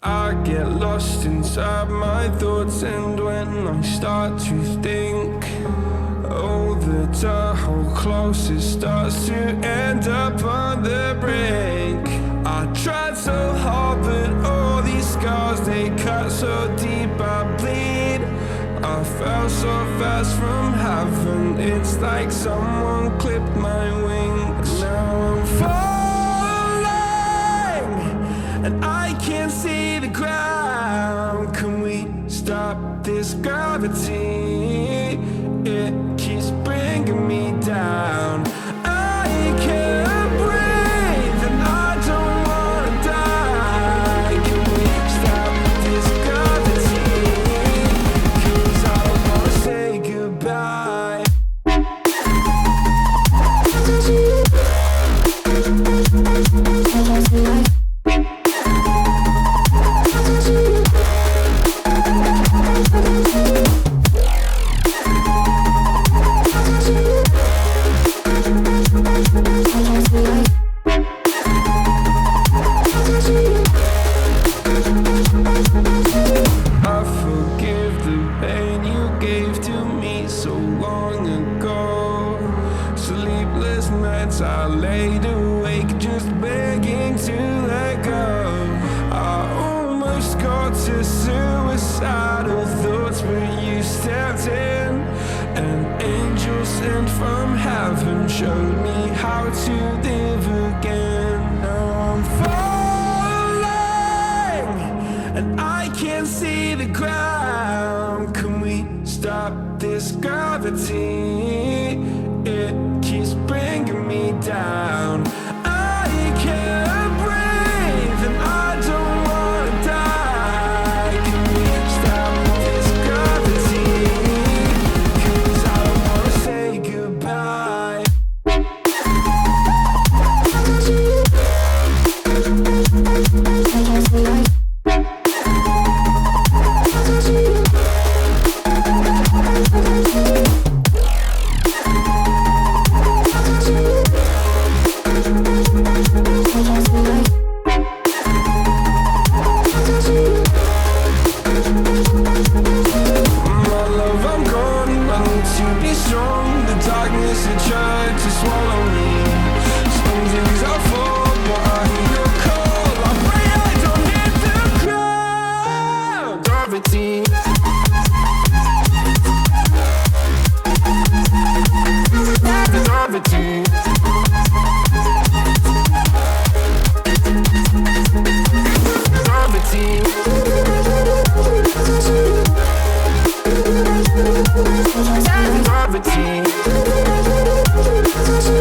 I get lost inside my thoughts, and when I start to think, oh, the door closest starts to end up on the brink. I tried so hard, but all these scars, they cut so deep I bleed. I fell so fast from heaven, it's like someone clipped my wings. Now I'm falling, and I can't see the ground. Can we stop this gravity? It keeps bringing me down. I can't breathe, and I don't wanna die. Can we stop this gravity? 'Cause I don't wanna say goodbye. I forgive the pain you gave to me so long ago. Sleepless nights I laid awake just begging to let go. I almost got to suicidal thoughts, but you stepped in. An angel sent from heaven showed me how to live again. Now I'm falling, and I can't see the ground. Can we stop this gravity? It keeps bringing me down. I can't breathe, and I don't wanna die. Can we stop this gravity? 'Cause I don't wanna say goodbye. My love, I'm gone. I need to be strong. The darkness, it tried to swallow me. Some days I fall, but I hear your call. I pray I don't hit the ground. Gravity. Gravity. Gravity. Gravity.